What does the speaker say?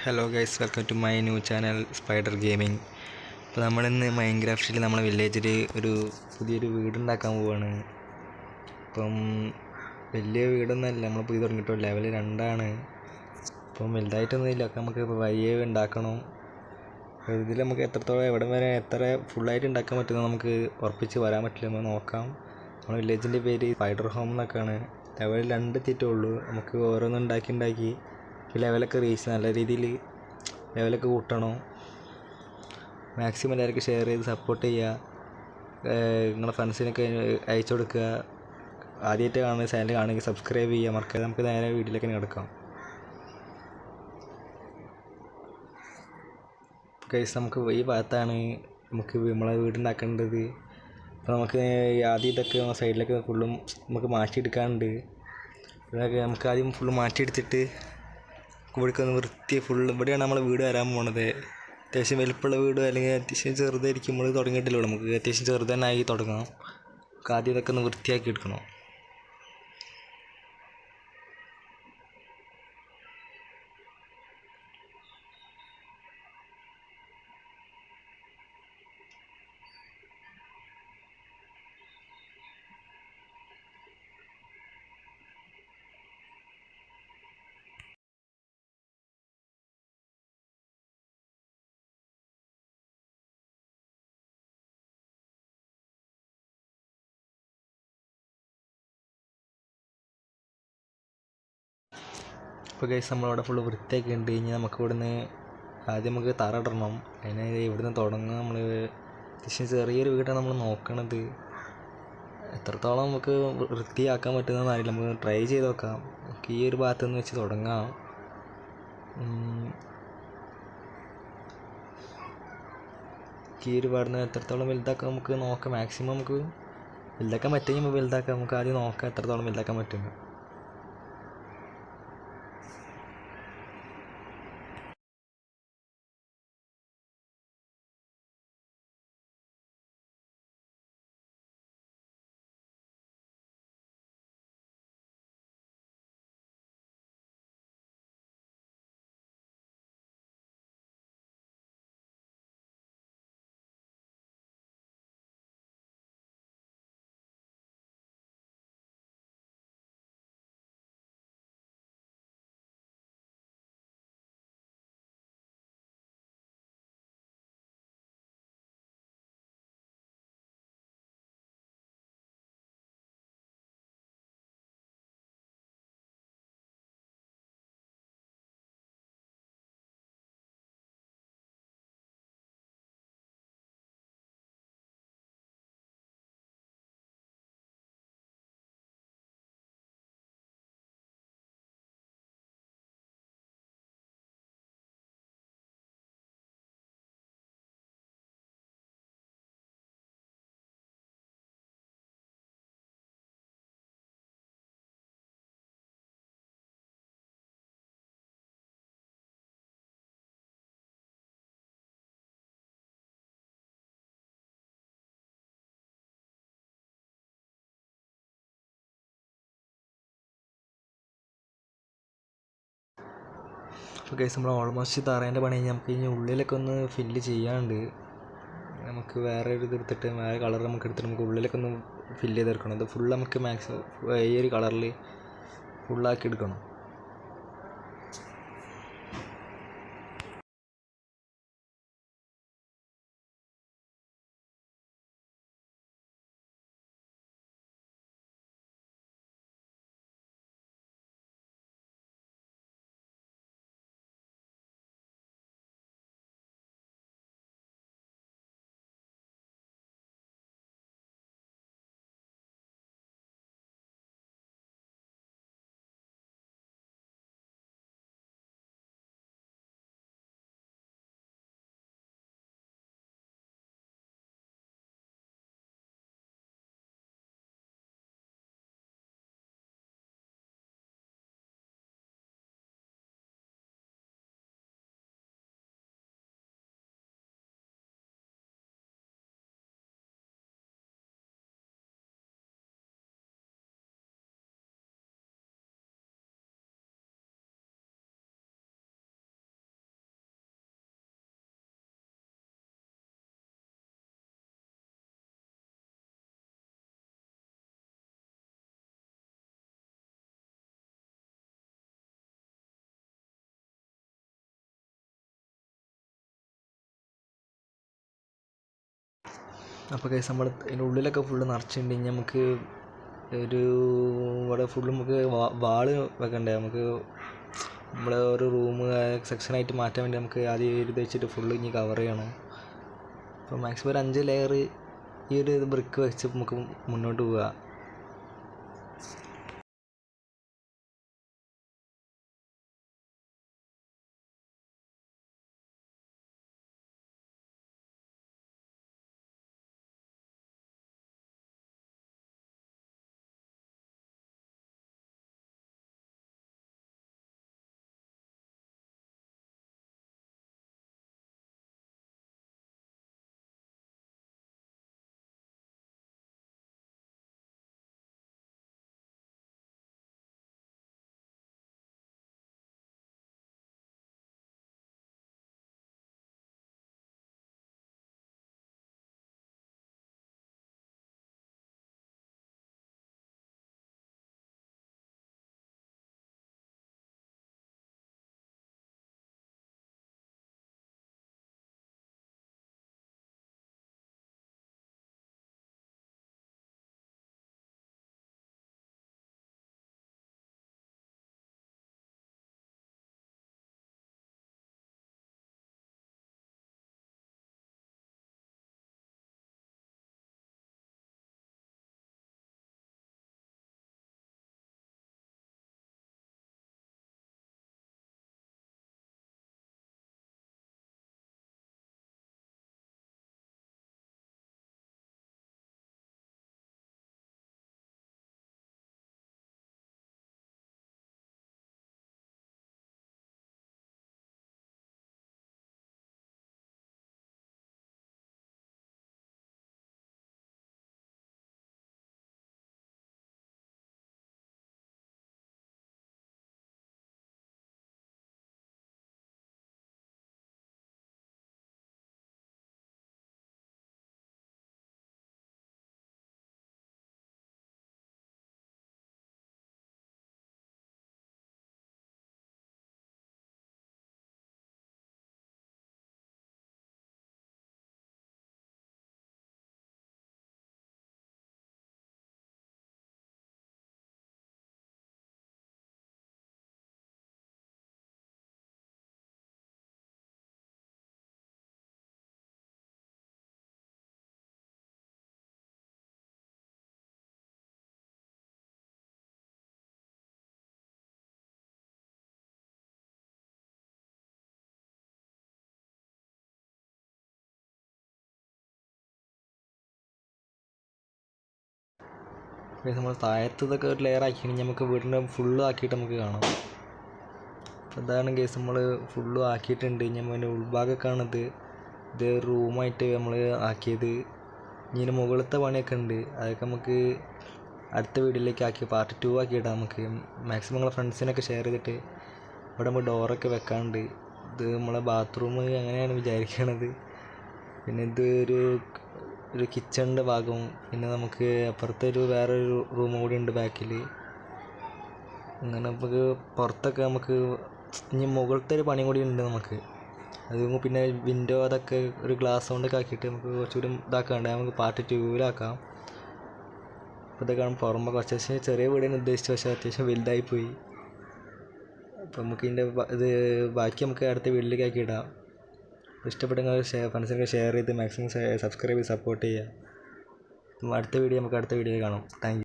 Hello guys, welcome to my new channel spider gaming. അപ്പോൾ നമ്മളിന്ന് മൈൻക്രാഫ്റ്റിൽ നമ്മളെ വില്ലേജിൽ ഒരു പുതിയൊരു വീടുണ്ടാക്കാൻ പോവുകയാണ്. ഇപ്പം വലിയ വീടൊന്നുമല്ല, നമ്മൾ പുതിയ തുടങ്ങിയിട്ടുള്ളൂ. ലെവൽ 2 ഇപ്പം വലുതായിട്ടൊന്നുമില്ല. അപ്പം നമുക്ക് വയ്യേ ഉണ്ടാക്കണം. ഇതിൽ നമുക്ക് എത്രത്തോളം എവിടെ വരെ എത്ര ഫുള്ളായിട്ട് ഉണ്ടാക്കാൻ പറ്റുന്നത് നമുക്ക് ഉറപ്പിച്ച് വരാൻ പറ്റില്ല. നമ്മൾ നോക്കാം. നമ്മുടെ വില്ലേജിൻ്റെ പേര് സ്പൈഡർ ഹോം എന്നൊക്കെയാണ്. ലെവൽ 2 എത്തിയിട്ടുള്ളൂ. നമുക്ക് ഓരോന്നും ഉണ്ടാക്കി ലെവലൊക്കെ റീച്ച് നല്ല രീതിയിൽ ലെവലൊക്കെ കൂട്ടണം. മാക്സിമം എല്ലാവർക്കും ഷെയർ ചെയ്ത് സപ്പോർട്ട് ചെയ്യുക. നിങ്ങളുടെ ഫ്രണ്ട്സിനൊക്കെ അയച്ചു കൊടുക്കുക. ആദ്യമായിട്ട് കാണുന്ന ചാനൽ കാണുമെങ്കിൽ സബ്സ്ക്രൈബ് ചെയ്യുക മറക്കാതെ. നമുക്ക് നേരെ വീട്ടിലേക്ക് കിടക്കാം. ഗൈസ്, നമുക്ക് ഈ ഭാഗത്താണ് നമുക്ക് നമ്മളെ വീടുണ്ടാക്കേണ്ടത്. അപ്പോൾ നമുക്ക് ആദ്യം ഇതൊക്കെ സൈഡിലൊക്കെ ഫുള്ളും നമുക്ക് മാറ്റിയെടുക്കാനുണ്ട്. ഇതൊക്കെ നമുക്ക് ആദ്യം ഫുള്ള് മാറ്റിയെടുത്തിട്ട് ഇവിടേക്ക് ഒന്ന് ഇവിടെയാണ് നമ്മളെ വീട് വരാൻ പോണത്. അത്യാവശ്യം വലിപ്പമുള്ള വീട് അല്ലെങ്കിൽ അത്യാവശ്യം ചെറുതായിരിക്കും. നമ്മൾ തുടങ്ങിയിട്ടില്ല. നമുക്ക് അത്യാവശ്യം ചെറുത് തന്നെ ആയി തുടങ്ങാം. നമുക്ക് ആദ്യം ഇതൊക്കെ ഒന്ന് വൃത്തിയാക്കി എടുക്കണം. ഇപ്പോൾ ഗൈസ്, നമ്മളവിടെ ഫുള്ള് വൃത്തിയാക്കി ഉണ്ട്. കഴിഞ്ഞാൽ നമുക്ക് ഇവിടുന്ന് ആദ്യം നമുക്ക് തറ ഇടണം. അതിന് ഇവിടുന്ന് തുടങ്ങുക. നമ്മൾ അത്യാവശ്യം ചെറിയൊരു വീടാണ് നമ്മൾ നോക്കണത്. എത്രത്തോളം നമുക്ക് വൃത്തിയാക്കാൻ പറ്റുന്നതെന്ന് അറിയില്ല. നമുക്ക് ട്രൈ ചെയ്ത് നോക്കാം. നമുക്ക് ഈ ഒരു ഭാഗത്തു നിന്ന് വെച്ച് തുടങ്ങാം. ഈ ഒരു ഭാഗത്ത് നിന്ന് എത്രത്തോളം വലുതാക്കാം നമുക്ക് നോക്കാം. മാക്സിമം നമുക്ക് വലുതാക്കാൻ പറ്റുമെങ്കിൽ നമുക്ക് വലുതാക്കാം. നമുക്ക് ആദ്യം നോക്കാം എത്രത്തോളം വലുതാക്കാൻ പറ്റുന്നത്. അപ്പോൾ ഗൈസ്, നമ്മൾ ഓൾമോസ്റ്റ് തറേൻ്റെ പണി കഴിഞ്ഞാൽ നമുക്ക് ഇനി ഉള്ളിലൊക്കെ ഒന്ന് ഫില്ല് ചെയ്യാണ്ട്. നമുക്ക് വേറെ ഒരു എടുത്തിട്ട് വേറെ കളർ നമുക്ക് എടുത്തിട്ട് നമുക്ക് ഉള്ളിലൊക്കെ ഒന്ന് ഫില്ല് ചെയ്തെടുക്കണം. അത് ഫുൾ നമുക്ക് മാക്സിമം ഈ ഒരു കളറിൽ ഫുള്ളാക്കി എടുക്കണം. അപ്പോൾ ഗൈസ് നമ്മൾ അതിൻ്റെ ഉള്ളിലൊക്കെ ഫുള്ള് നിറച്ചിട്ടുണ്ടെങ്കിൽ നമുക്ക് ഒരു ഇവിടെ ഫുള്ള് നമുക്ക് വാള് വെക്കണ്ടേ, നമുക്ക് നമ്മളെ ഒരു റൂം സെക്ഷനായിട്ട് മാറ്റാൻ വേണ്ടി നമുക്ക് ആദ്യം എഴുതി വെച്ചിട്ട് ഫുള്ള് ഇനി കവർ ചെയ്യണം. അപ്പോൾ മാക്സിമം ഒരു 5 ലെയർ ഈ ഒരു ബ്രിക്ക് വെച്ച് നമുക്ക് മുന്നോട്ട് പോവുക. നമ്മൾ താഴത്തതൊക്കെ ഒരു ലെയർ ആക്കിയിട്ടുണ്ടെങ്കിൽ നമുക്ക് വീടിൻ്റെ ഫുള്ള് ആക്കിയിട്ട് നമുക്ക് കാണാം. അപ്പോൾ ഇതാണ് കേസ് നമ്മൾ ഫുള്ളും ആക്കിയിട്ടുണ്ട്. നമ്മൾ അതിൻ്റെ ഉൾഭാഗമൊക്കെ ആണിത്. ഇത് റൂമായിട്ട് നമ്മൾ ആക്കിയത്. ഇനി ഇതിന് മുകളിലത്തെ പണിയൊക്കെ ഉണ്ട്, അതൊക്കെ നമുക്ക് അടുത്ത വീഡിയോയിലേക്ക് ആക്കി പാർട്ട് 2 ആക്കിയിടാം. നമുക്ക് മാക്സിമം നമ്മളെ ഫ്രണ്ട്സിനൊക്കെ ഷെയർ ചെയ്തിട്ട് ഇവിടെ നമ്മൾ ഡോറൊക്കെ വെക്കാനുണ്ട്. ഇത് നമ്മളെ ബാത്റൂം അങ്ങനെയാണ് വിചാരിക്കണത്. പിന്നെ ഇത് ഒരു കിച്ചണിൻ്റെ ഭാഗവും, പിന്നെ നമുക്ക് അപ്പുറത്തെ വേറൊരു റൂം കൂടി ഉണ്ട് ബാക്കിൽ. അങ്ങനെ നമുക്ക് പുറത്തൊക്കെ നമുക്ക് ഇനി മുകളിലത്തെ ഒരു പണി കൂടി ഉണ്ട് നമുക്ക്. അത് പിന്നെ വിൻഡോ അതൊക്കെ ഒരു ഗ്ലാസ് കൊണ്ടൊക്കെ ആക്കിയിട്ട് നമുക്ക് കുറച്ചുകൂടി ഇതാക്കാണ്ട് നമുക്ക് പാർട്ട് 2-ലാക്കാം. അപ്പോൾ ഇതൊക്കെ കാണും പുറമെ കുറച്ച് ചെറിയ വീടിന് ഉദ്ദേശിച്ചു, പക്ഷേ അത്യാവശ്യം വലുതായിപ്പോയി. അപ്പോൾ നമുക്ക് ഇതിൻ്റെ ഇത് ബാക്കി നമുക്ക് അടുത്ത വീട്ടിലേക്ക് ആക്കി ഇടാം. ഇഷ്ടപ്പെട്ടെങ്കിൽ ഫ്രണ്ട്സിനൊക്കെ ഷെയർ ചെയ്ത് മാക്സിമം സബ്സ്ക്രൈബ് ചെയ്ത് സപ്പോർട്ട് ചെയ്യുക. അടുത്ത വീഡിയോ നമുക്ക് അടുത്ത വീഡിയോയിൽ കാണാം. Thank you.